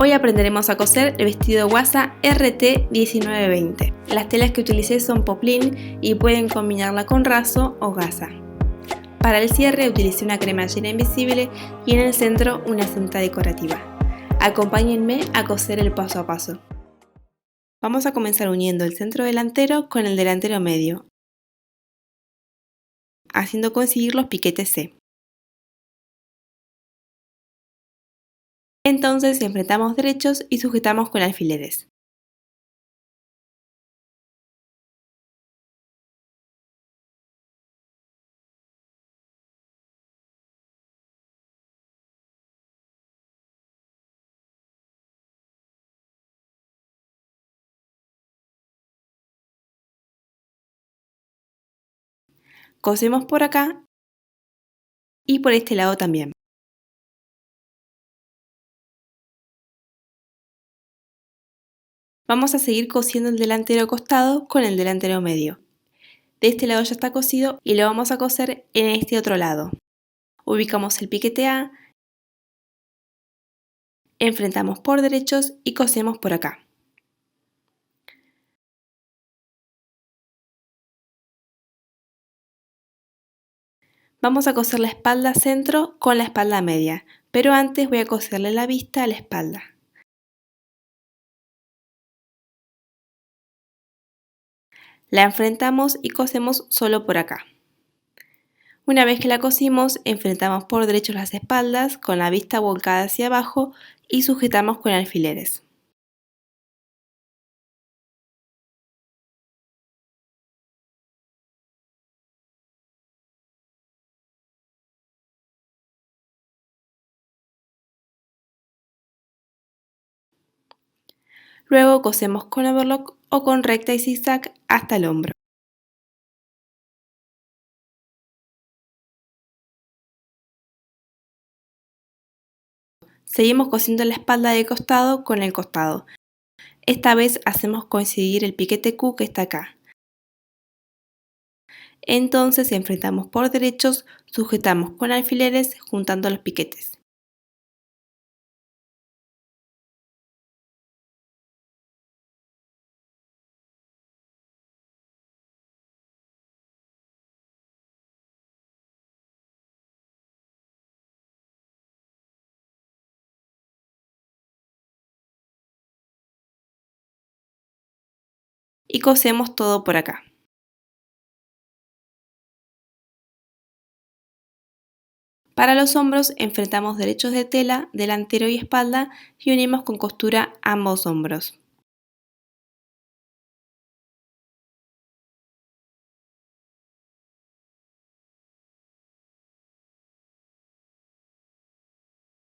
Hoy aprenderemos a coser el vestido guasa RT 1920. Las telas que utilicé son poplin y pueden combinarla con raso o gasa. Para el cierre utilicé una cremallera invisible y en el centro una cinta decorativa. Acompáñenme a coser el paso a paso. Vamos a comenzar uniendo el centro delantero con el delantero medio, haciendo coincidir los piquetes C. Entonces enfrentamos derechos y sujetamos con alfileres. Cosemos por acá y por este lado también. Vamos a seguir cosiendo el delantero costado con el delantero medio. De este lado ya está cosido y lo vamos a coser en este otro lado. Ubicamos el piquete A, enfrentamos por derechos y cosemos por acá. Vamos a coser la espalda centro con la espalda media, pero antes voy a coserle la vista a la espalda. La enfrentamos y cosemos solo por acá. Una vez que la cosimos, enfrentamos por derechos las espaldas con la vista volcada hacia abajo y sujetamos con alfileres. Luego cosemos con overlock o con recta y zigzag hasta el hombro. Seguimos cosiendo la espalda de costado con el costado. Esta vez hacemos coincidir el piquete Q que está acá. Entonces enfrentamos por derechos, sujetamos con alfileres juntando los piquetes. Y cosemos todo por acá. Para los hombros enfrentamos derechos de tela, delantero y espalda y unimos con costura ambos hombros.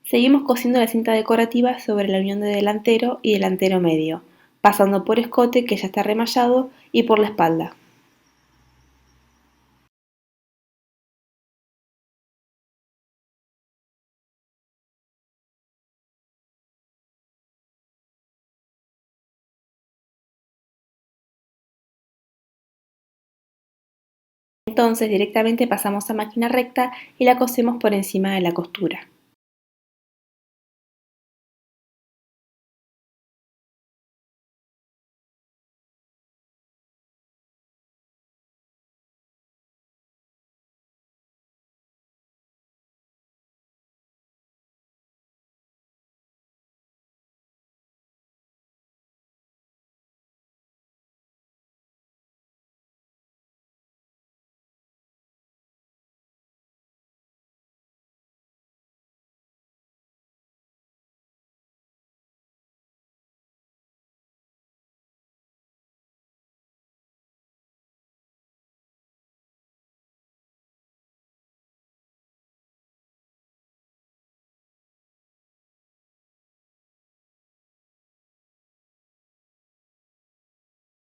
Seguimos cosiendo la cinta decorativa sobre la unión de delantero y delantero medio, pasando por escote que ya está remallado y por la espalda. Entonces directamente pasamos a máquina recta y la cosemos por encima de la costura.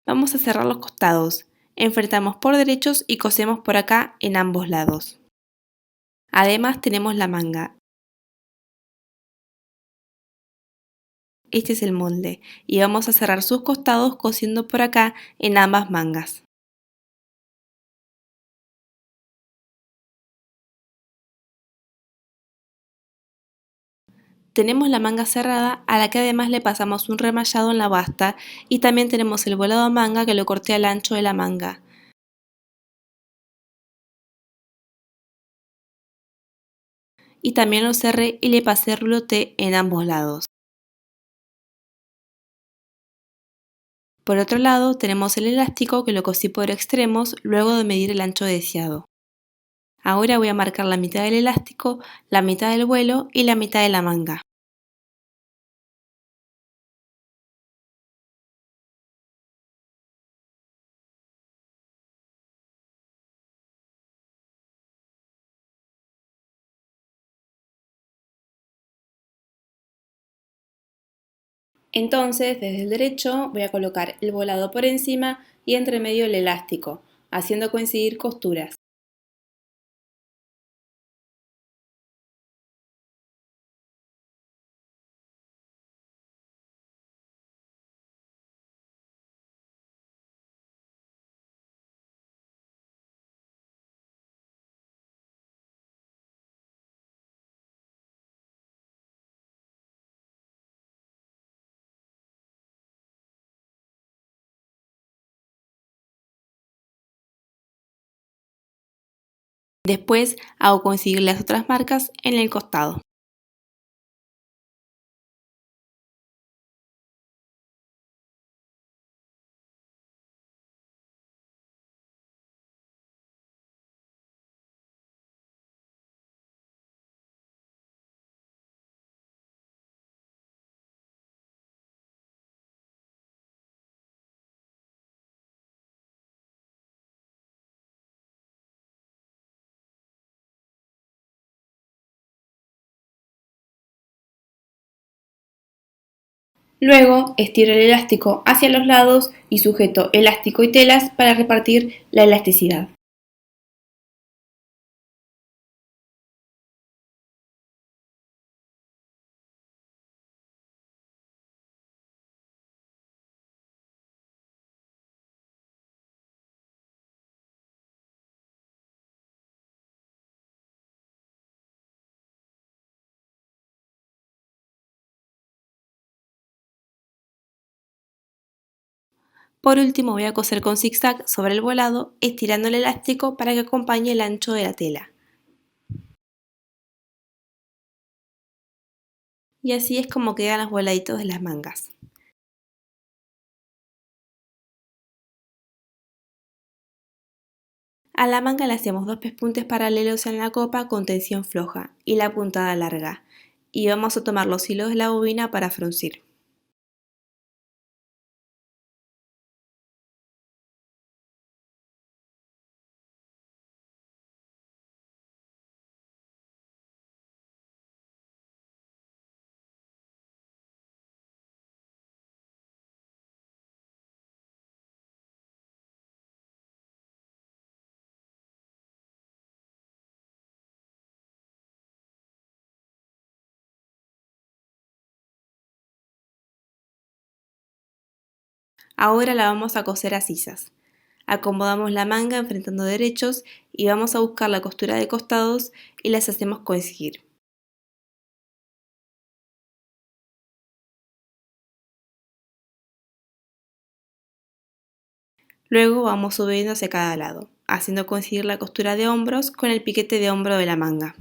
Vamos a cerrar los costados, enfrentamos por derechos y cosemos por acá en ambos lados. Además tenemos la manga. Este es el molde y vamos a cerrar sus costados cosiendo por acá en ambas mangas. Tenemos la manga cerrada a la que además le pasamos un remallado en la basta y también tenemos el volado a manga que lo corté al ancho de la manga. Y también lo cerré y le pasé ruloté en ambos lados. Por otro lado tenemos el elástico que lo cosí por extremos luego de medir el ancho deseado. Ahora voy a marcar la mitad del elástico, la mitad del vuelo y la mitad de la manga. Entonces, desde el derecho voy a colocar el volado por encima y entre medio el elástico, haciendo coincidir costuras. Después hago coincidir las otras marcas en el costado. Luego estiro el elástico hacia los lados y sujeto elástico y telas para repartir la elasticidad. Por último voy a coser con zigzag sobre el volado, estirando el elástico para que acompañe el ancho de la tela. Y así es como quedan los voladitos de las mangas. A la manga le hacemos dos pespuntes paralelos en la copa con tensión floja y la puntada larga. Y vamos a tomar los hilos de la bobina para fruncir. Ahora la vamos a coser a sisas. Acomodamos la manga enfrentando derechos y vamos a buscar la costura de costados y las hacemos coincidir. Luego vamos subiendo hacia cada lado, haciendo coincidir la costura de hombros con el piquete de hombro de la manga.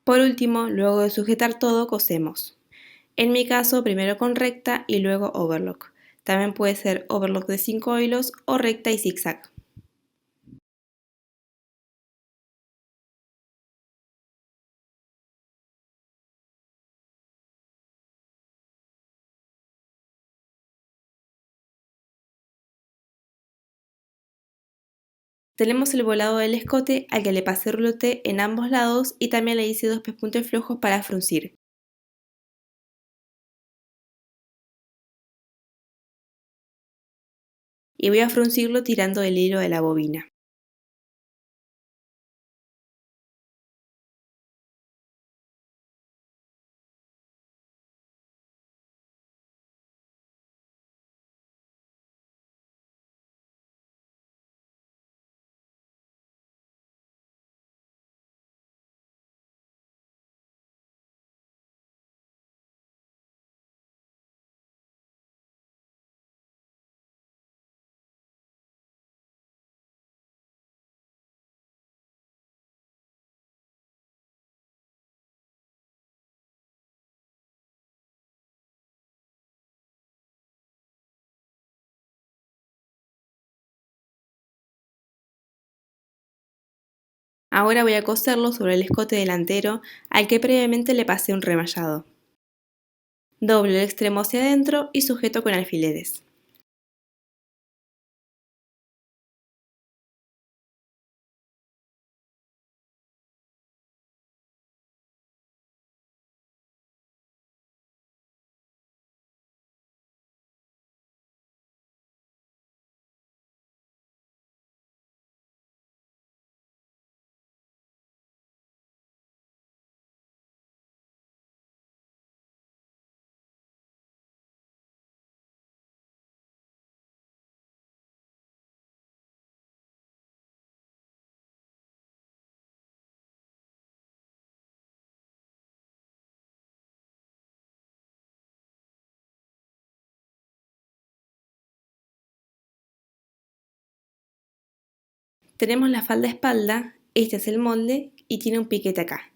Por último, luego de sujetar todo, cosemos. En mi caso, primero con recta y luego overlock. También puede ser overlock de 5 hilos o recta y zigzag. Tenemos el volado del escote al que le pasé ruloté en ambos lados y también le hice dos pespuntes flojos para fruncir. y voy a fruncirlo tirando el hilo de la bobina. Ahora voy a coserlo sobre el escote delantero al que previamente le pasé un remallado. Doblo el extremo hacia adentro y sujeto con alfileres. Tenemos la falda espalda, este es el molde y tiene un piquete acá.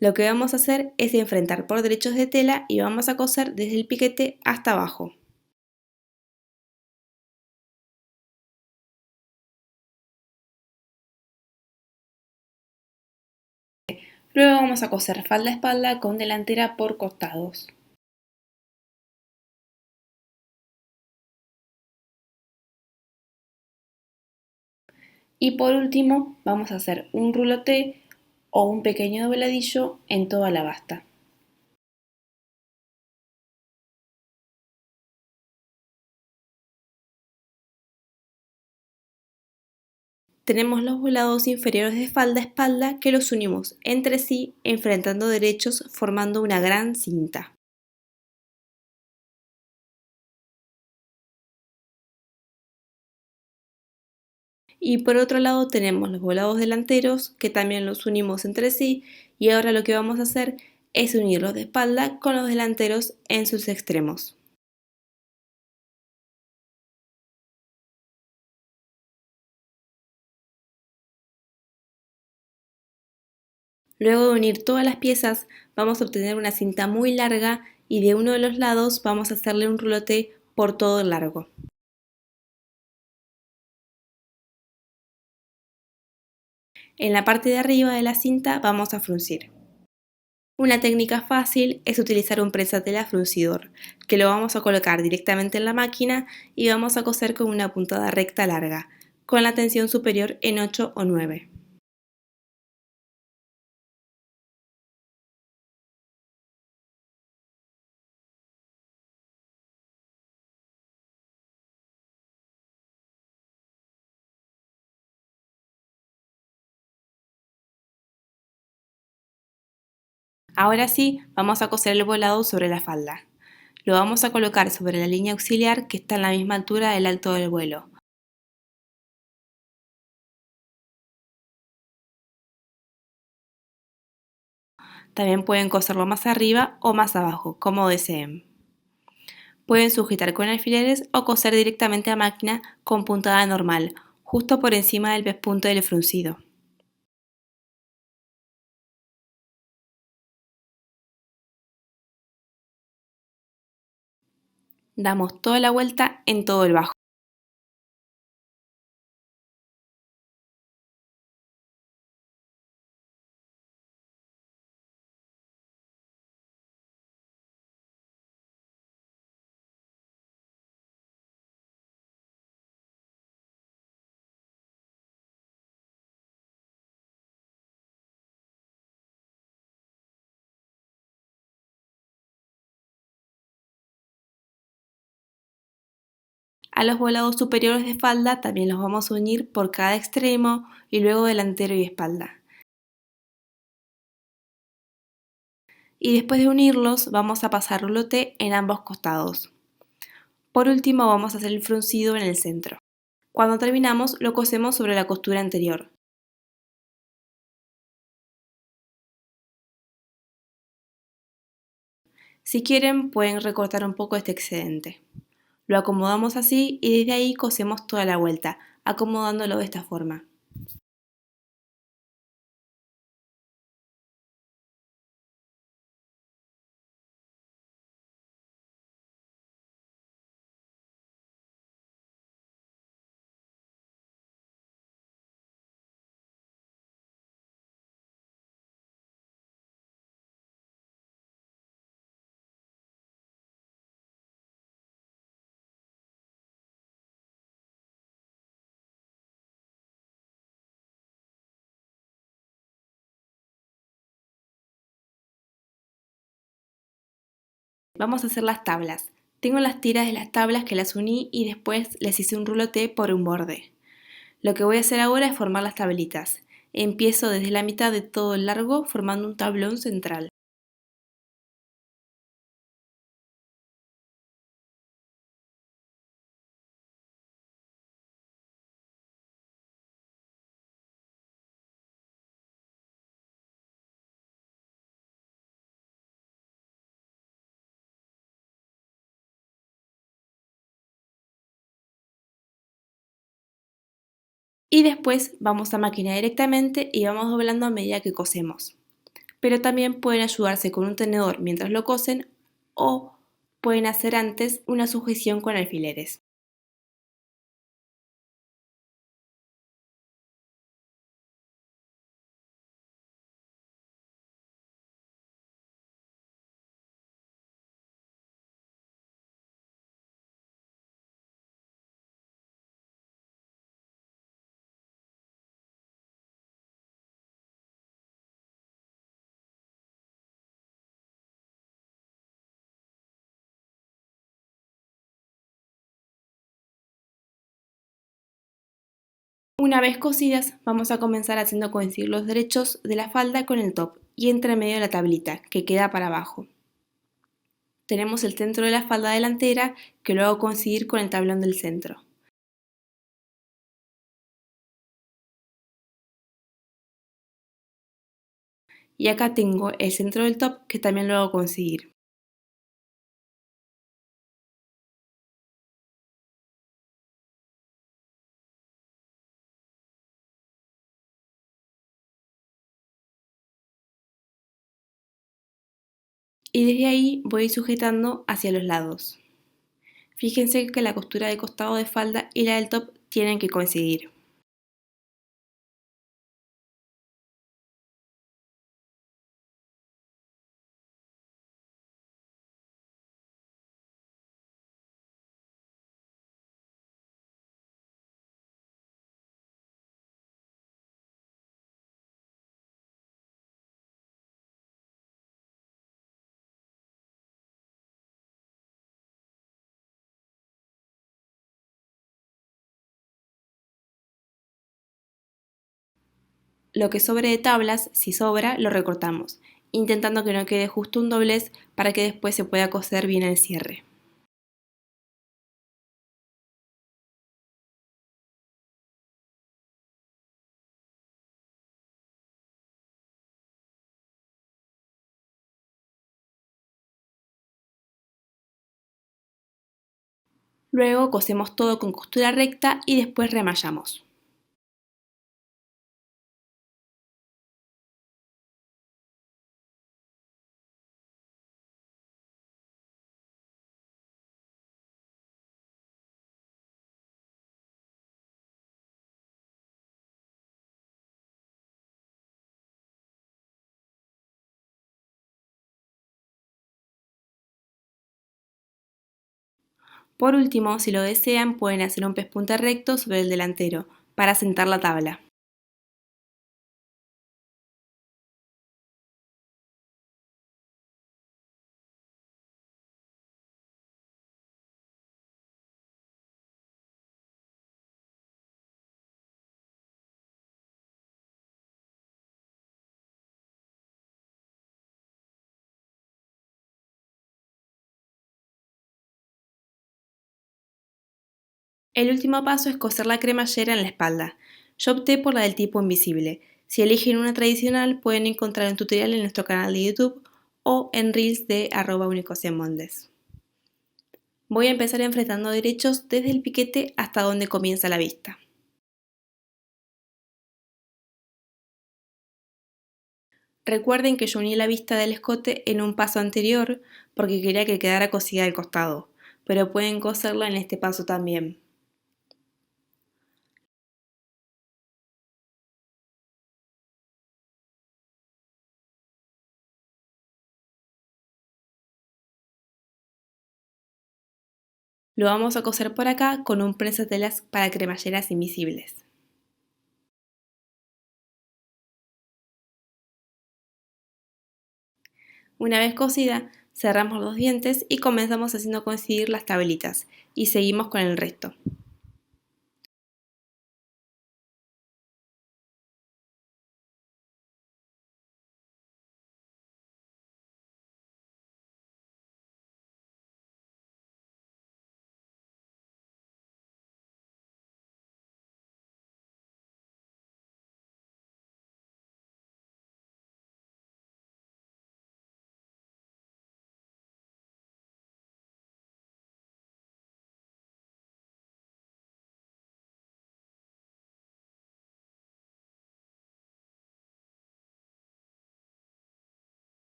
Lo que vamos a hacer es enfrentar por derechos de tela y vamos a coser desde el piquete hasta abajo. Luego vamos a coser falda a espalda con delantera por costados. Y por último vamos a hacer un ruloté o un pequeño dobladillo en toda la basta. Tenemos los volados inferiores de falda a espalda que los unimos entre sí enfrentando derechos formando una gran cinta. Y por otro lado tenemos los volados delanteros que también los unimos entre sí y ahora lo que vamos a hacer es unirlos de espalda con los delanteros en sus extremos. Luego de unir todas las piezas vamos a obtener una cinta muy larga y de uno de los lados vamos a hacerle un rulote por todo el largo. En la parte de arriba de la cinta vamos a fruncir. Una técnica fácil es utilizar un prensatela fruncidor, que lo vamos a colocar directamente en la máquina y vamos a coser con una puntada recta larga, con la tensión superior en 8 o 9. Ahora sí, vamos a coser el volado sobre la falda. Lo vamos a colocar sobre la línea auxiliar que está en la misma altura del alto del vuelo. También pueden coserlo más arriba o más abajo, como deseen. Pueden sujetar con alfileres o coser directamente a máquina con puntada normal, justo por encima del pespunte del fruncido. Damos toda la vuelta en todo el bajo. A los volados superiores de falda también los vamos a unir por cada extremo y luego delantero y espalda. Y después de unirlos vamos a pasar rouloté en ambos costados. Por último vamos a hacer el fruncido en el centro. Cuando terminamos lo cosemos sobre la costura anterior. Si quieren pueden recortar un poco este excedente. Lo acomodamos así y desde ahí cosemos toda la vuelta, acomodándolo de esta forma. Vamos a hacer las tablas. Tengo las tiras de las tablas que las uní y después les hice un rouloté por un borde. Lo que voy a hacer ahora es formar las tablitas. Empiezo desde la mitad de todo el largo formando un tablón central. Y después vamos a maquinar directamente y vamos doblando a medida que cosemos. Pero también pueden ayudarse con un tenedor mientras lo cosen o pueden hacer antes una sujeción con alfileres. Una vez cosidas, vamos a comenzar haciendo coincidir los derechos de la falda con el top y entre medio de la tablita, que queda para abajo. Tenemos el centro de la falda delantera, que lo hago coincidir con el tablón del centro. Y acá tengo el centro del top, que también lo hago coincidir. Y desde ahí voy sujetando hacia los lados. Fíjense que la costura de costado de falda y la del top tienen que coincidir. Lo que sobre de tablas, si sobra, lo recortamos, intentando que no quede justo un doblez para que después se pueda coser bien el cierre. Luego cosemos todo con costura recta y después remallamos. Por último, si lo desean, pueden hacer un pespunte recto sobre el delantero para sentar la tabla. El último paso es coser la cremallera en la espalda. Yo opté por la del tipo invisible. Si eligen una tradicional, pueden encontrar un tutorial en nuestro canal de YouTube o en Reels de @unicosemoldes. Voy a empezar enfrentando derechos desde el piquete hasta donde comienza la vista. Recuerden que yo uní la vista del escote en un paso anterior porque quería que quedara cosida al costado, pero pueden coserla en este paso también. Lo vamos a coser por acá con un prensa-telas para cremalleras invisibles. Una vez cosida, cerramos los dientes y comenzamos haciendo coincidir las tablitas y seguimos con el resto.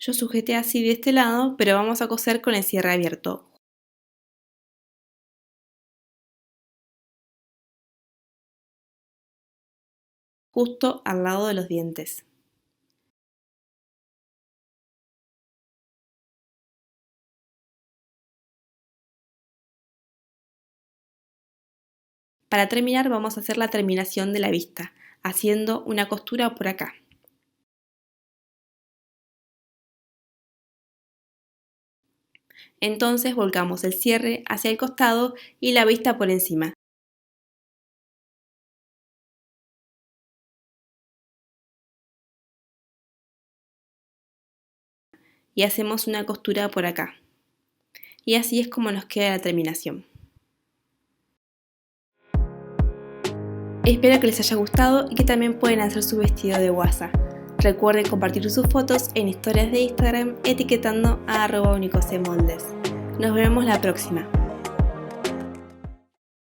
Yo sujeté así de este lado, pero vamos a coser con el cierre abierto, justo al lado de los dientes. Para terminar vamos a hacer la terminación de la vista, haciendo una costura por acá. Entonces volcamos el cierre hacia el costado y la vista por encima. Y hacemos una costura por acá. Y así es como nos queda la terminación. Espero que les haya gustado y que también pueden hacer su vestido de guasa. Recuerden compartir sus fotos en historias de Instagram etiquetando a @unicosemoldes. Nos vemos la próxima.